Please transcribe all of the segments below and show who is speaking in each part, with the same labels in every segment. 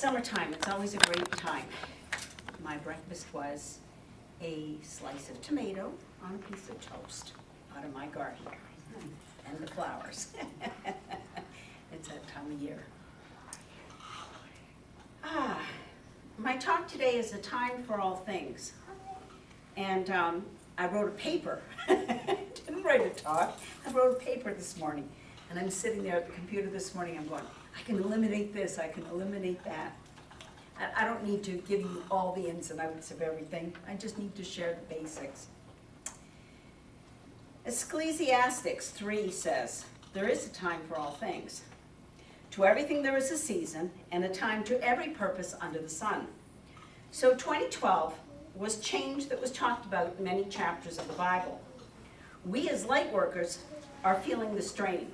Speaker 1: Summertime, it's always a great time. My breakfast was a slice of tomato on a piece of toast out of my garden, and the flowers. It's that time of year. My talk today is a time for all things. And I wrote a paper. Didn't write a talk. I wrote a paper this morning. And I'm sitting there at the computer this morning, I'm going, I can eliminate this, I can eliminate that. I don't need to give you all the ins and outs of everything. I just need to share the basics. Ecclesiastes 3 says, there is a time for all things. To everything there is a season, and a time to every purpose under the sun. So 2012 was change that was talked about in many chapters of the Bible. We as light workers are feeling the strain.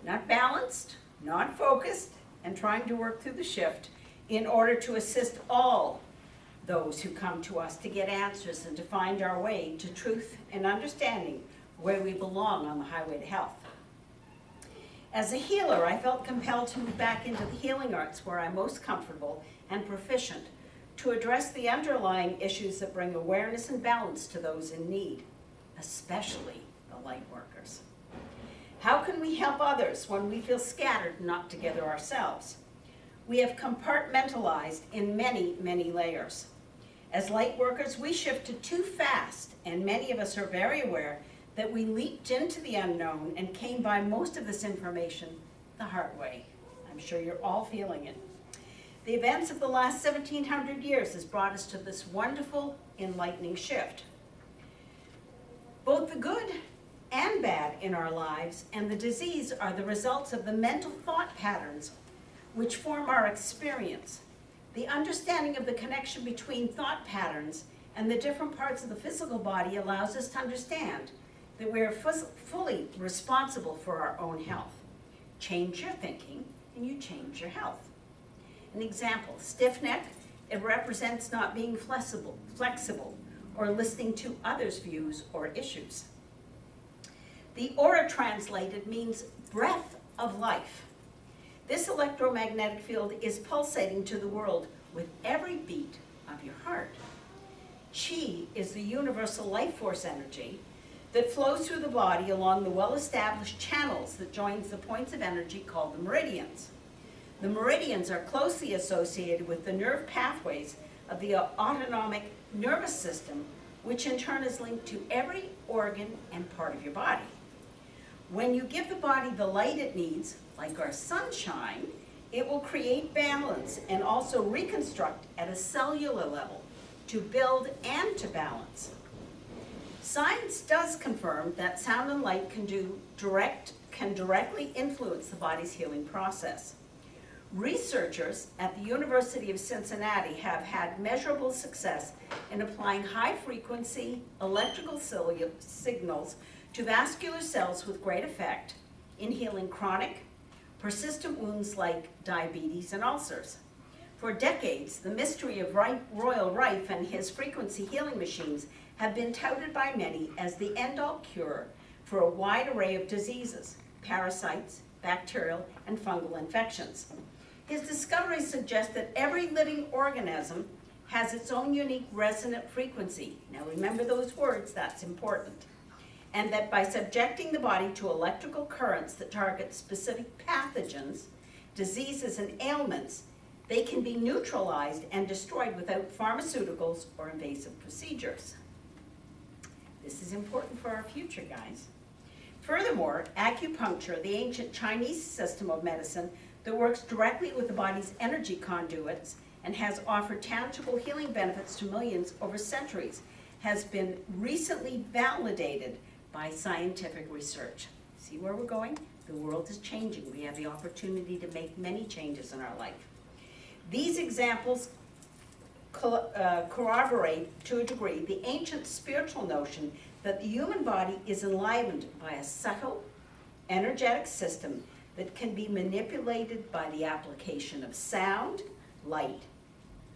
Speaker 1: Not balanced, not focused, and trying to work through the shift in order to assist all those who come to us to get answers and to find our way to truth and understanding where we belong on the highway to health. As a healer, I felt compelled to move back into the healing arts where I'm most comfortable and proficient to address the underlying issues that bring awareness and balance to those in need, especially the light workers. How can we help others when we feel scattered and not together ourselves? We have compartmentalized in many, many layers. As light workers, we shifted too fast, and many of us are very aware that we leaped into the unknown and came by most of this information the hard way. I'm sure you're all feeling it. The events of the last 1700 years has brought us to this wonderful, enlightening shift. Both the good and bad in our lives and the disease are the results of the mental thought patterns which form our experience. The understanding of the connection between thought patterns and the different parts of the physical body allows us to understand that we are fully responsible for our own health. Change your thinking and you change your health. An example, stiff neck, it represents not being flexible or listening to others' views or issues. The aura translated means breath of life. This electromagnetic field is pulsating to the world with every beat of your heart. Chi is the universal life force energy that flows through the body along the well-established channels that joins the points of energy called the meridians. The meridians are closely associated with the nerve pathways of the autonomic nervous system, which in turn is linked to every organ and part of your body. When you give the body the light it needs, like our sunshine, it will create balance and also reconstruct at a cellular level to build and to balance. Science does confirm that sound and light can directly influence the body's healing process. Researchers at the University of Cincinnati have had measurable success in applying high-frequency electrical signals to vascular cells with great effect in healing chronic, persistent wounds like diabetes and ulcers. For decades, the mystery of Royal Rife and his frequency healing machines have been touted by many as the end-all cure for a wide array of diseases, parasites, bacterial, and fungal infections. His discoveries suggest that every living organism has its own unique resonant frequency. Now remember those words, that's important. And that by subjecting the body to electrical currents that target specific pathogens, diseases, and ailments, they can be neutralized and destroyed without pharmaceuticals or invasive procedures. This is important for our future, guys. Furthermore, acupuncture, the ancient Chinese system of medicine that works directly with the body's energy conduits and has offered tangible healing benefits to millions over centuries, has been recently validated by scientific research. See where we're going? The world is changing. We have the opportunity to make many changes in our life. These examples corroborate, to a degree, the ancient spiritual notion that the human body is enlivened by a subtle, energetic system that can be manipulated by the application of sound, light,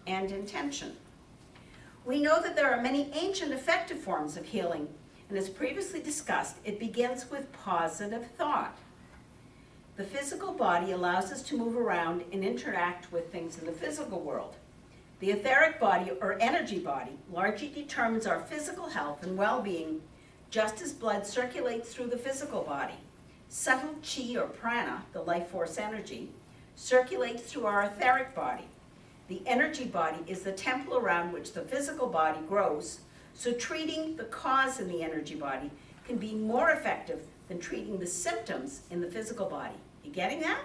Speaker 1: and intention. We know that there are many ancient effective forms of healing, and as previously discussed, it begins with positive thought. The physical body allows us to move around and interact with things in the physical world. The etheric body, or energy body, largely determines our physical health and well-being, just as blood circulates through the physical body. Subtle chi, or prana, the life force energy, circulates through our etheric body. The energy body is the temple around which the physical body grows, so treating the cause in the energy body can be more effective than treating the symptoms in the physical body. You getting that?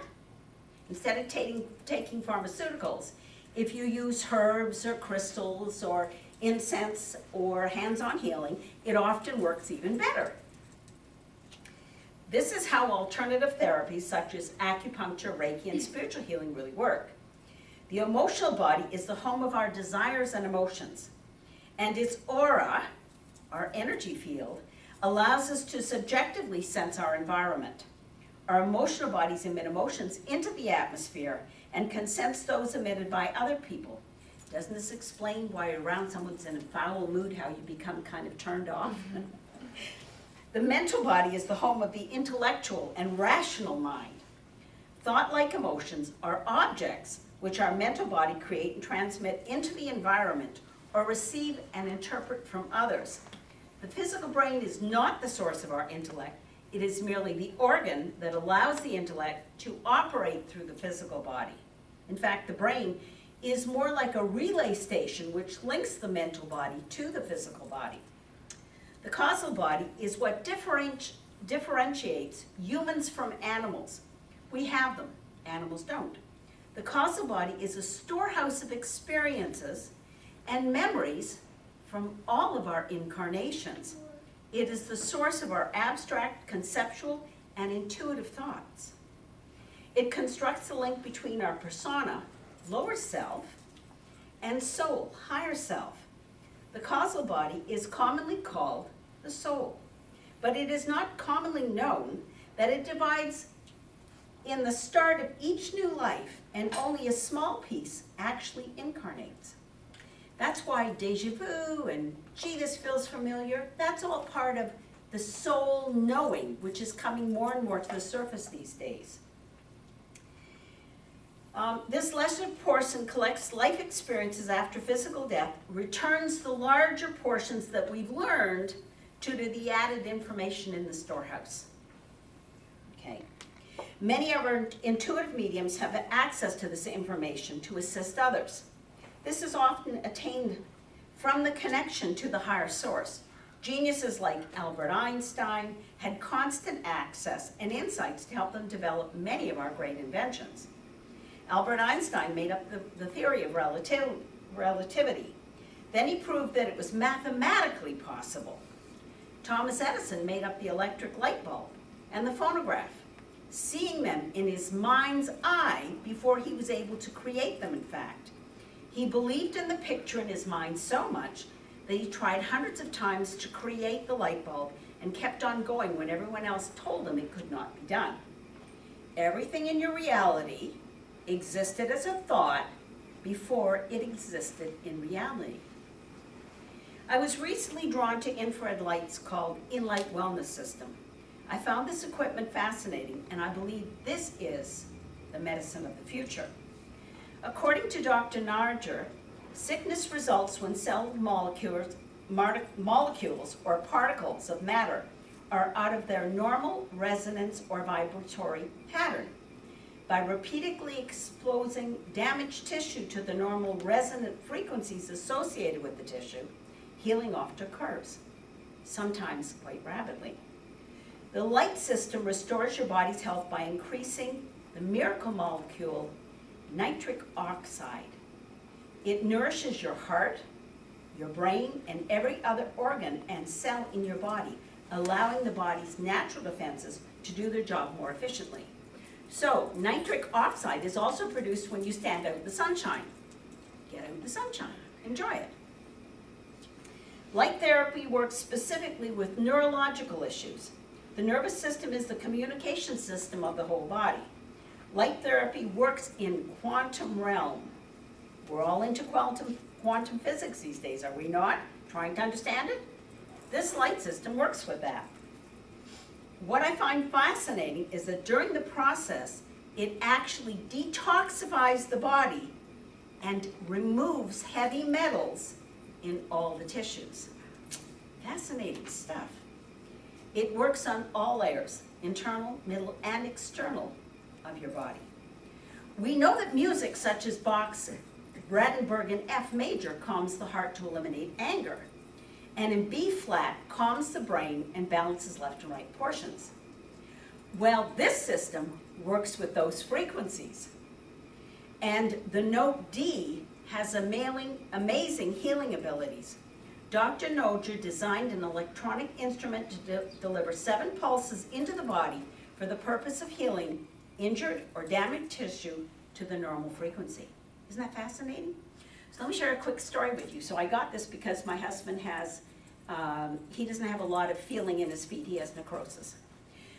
Speaker 1: Instead of taking pharmaceuticals, if you use herbs or crystals or incense or hands-on healing, it often works even better. This is how alternative therapies such as acupuncture, Reiki, and spiritual healing really work. The emotional body is the home of our desires and emotions, and its aura, our energy field, allows us to subjectively sense our environment. Our emotional bodies emit emotions into the atmosphere and can sense those emitted by other people. Doesn't this explain why around someone's in a foul mood, how you become kind of turned off? The mental body is the home of the intellectual and rational mind. Thought-like emotions are objects which our mental body create and transmit into the environment or receive and interpret from others. The physical brain is not the source of our intellect. It is merely the organ that allows the intellect to operate through the physical body. In fact, the brain is more like a relay station which links the mental body to the physical body. The causal body is what differentiates humans from animals. We have them, animals don't. The causal body is a storehouse of experiences and memories from all of our incarnations. It is the source of our abstract, conceptual, and intuitive thoughts. It constructs the link between our persona, lower self, and soul, higher self. The causal body is commonly called the soul, but it is not commonly known that it divides in the start of each new life, and only a small piece actually incarnates. That's why deja vu and gee, this feels familiar, that's all part of the soul knowing, which is coming more and more to the surface these days. This lesser portion collects life experiences after physical death, returns the larger portions that we've learned to the added information in the storehouse. Okay. Many of our intuitive mediums have access to this information to assist others. This is often attained from the connection to the higher source. Geniuses like Albert Einstein had constant access and insights to help them develop many of our great inventions. Albert Einstein made up the theory of relativity. Then he proved that it was mathematically possible. Thomas Edison made up the electric light bulb and the phonograph, seeing them in his mind's eye before he was able to create them, in fact. He believed in the picture in his mind so much that he tried hundreds of times to create the light bulb and kept on going when everyone else told him it could not be done. Everything in your reality existed as a thought before it existed in reality. I was recently drawn to infrared lights called InLight Wellness System. I found this equipment fascinating, and I believe this is the medicine of the future. According to Dr. Narger, sickness results when cell molecules or particles of matter are out of their normal resonance or vibratory pattern. By repeatedly exposing damaged tissue to the normal resonant frequencies associated with the tissue, healing often occurs, sometimes quite rapidly. The light system restores your body's health by increasing the miracle molecule nitric oxide. It nourishes your heart, your brain, and every other organ and cell in your body, allowing the body's natural defenses to do their job more efficiently. So, nitric oxide is also produced when you stand out in the sunshine. Get out in the sunshine. Enjoy it. Light therapy works specifically with neurological issues. The nervous system is the communication system of the whole body. Light therapy works in quantum realm. We're all into quantum physics these days, are we not? Trying to understand it? This light system works with that. What I find fascinating is that during the process, it actually detoxifies the body and removes heavy metals in all the tissues. Fascinating stuff. It works on all layers, internal, middle, and external of your body. We know that music such as Bach's Brandenburg in F major calms the heart to eliminate anger, and in B flat calms the brain and balances left and right portions. Well, this system works with those frequencies. And the note D has amazing healing abilities. Dr. Noger designed an electronic instrument to deliver 7 pulses into the body for the purpose of healing injured or damaged tissue to the normal frequency. Isn't that fascinating? So let me share a quick story with you. So I got this because my husband has, he doesn't have a lot of feeling in his feet. He has necrosis.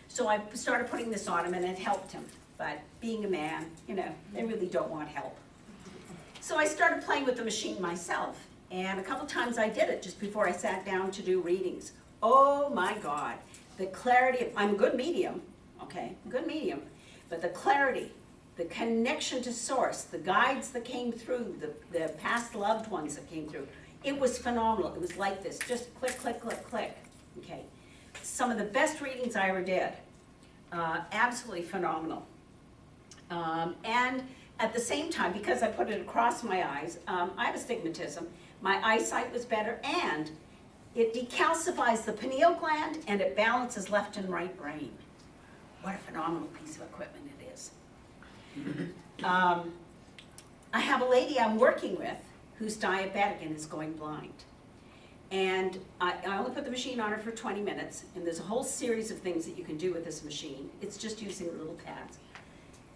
Speaker 1: So I started putting this on him and it helped him. But being a man, you know, they really don't want help. So I started playing with the machine myself. And a couple times I did it just before I sat down to do readings. Oh my God, the clarity, I'm a good medium, okay, good medium, but the clarity, the connection to source, the guides that came through, the past loved ones that came through, it was phenomenal. It was like this, just click, click, click, click, okay. Some of the best readings I ever did, absolutely phenomenal. And at the same time, because I put it across my eyes, I have astigmatism, my eyesight was better, and it decalcifies the pineal gland and it balances left and right brain. What a phenomenal piece of equipment it is. I have a lady I'm working with who's diabetic and is going blind. And I only put the machine on her for 20 minutes, and there's a whole series of things that you can do with this machine. It's just using the little pads.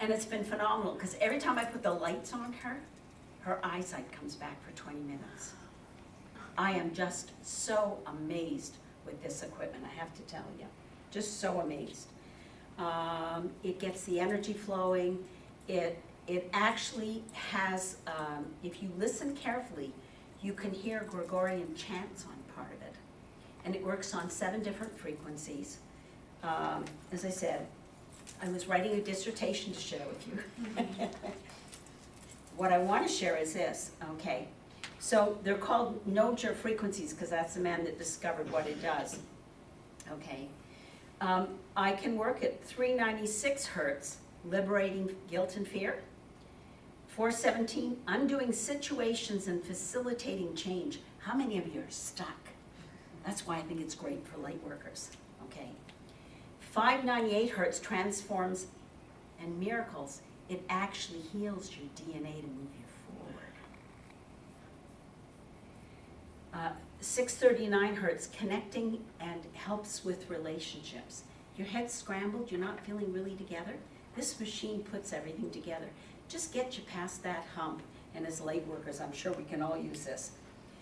Speaker 1: And it's been phenomenal, because every time I put the lights on her, her eyesight comes back for 20 minutes. I am just so amazed with this equipment, I have to tell you. Just so amazed. It gets the energy flowing. It actually has, if you listen carefully, you can hear Gregorian chants on part of it. And it works on 7 different frequencies. As I said, I was writing a dissertation to share with you. What I want to share is this, okay? So they're called Noger frequencies because that's the man that discovered what it does, okay? I can work at 396 hertz, liberating guilt and fear. 417, undoing situations and facilitating change. How many of you are stuck? That's why I think it's great for light workers, okay? 598 hertz transforms and miracles. It actually heals your DNA to move you forward. 639 hertz, connecting and helps with relationships. Your head's scrambled, you're not feeling really together. This machine puts everything together. Just get you past that hump, and as light workers, I'm sure we can all use this.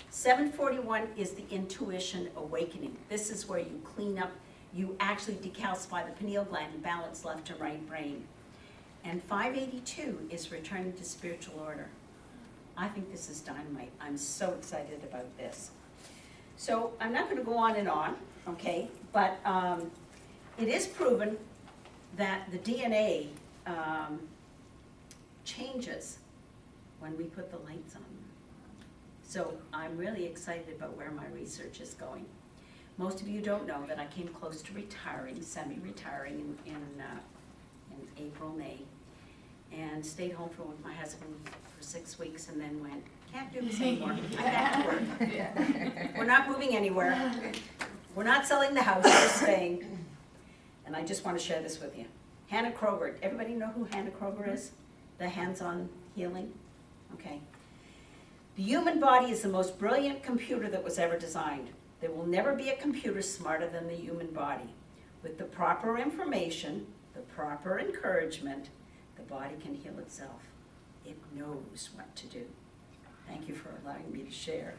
Speaker 1: 741 is the intuition awakening. This is where you clean up, you actually decalcify the pineal gland and balance left and right brain. And 582 is returning to spiritual order. I think this is dynamite. I'm so excited about this. So I'm not going to go on and on, okay, but it is proven that the DNA changes when we put the lights on. So I'm really excited about where my research is going. Most of you don't know that I came close to retiring, semi-retiring in April, May, and stayed home with my husband for 6 weeks and then went, can't do this anymore, I'm back to work. We're not moving anywhere. We're not selling the house, we're staying. And I just want to share this with you. Hannah Kroger, everybody know who Hannah Kroger is? The hands-on healing? Okay. The human body is the most brilliant computer that was ever designed. There will never be a computer smarter than the human body. With the proper information, the proper encouragement, the body can heal itself. It knows what to do. Thank you for allowing me to share.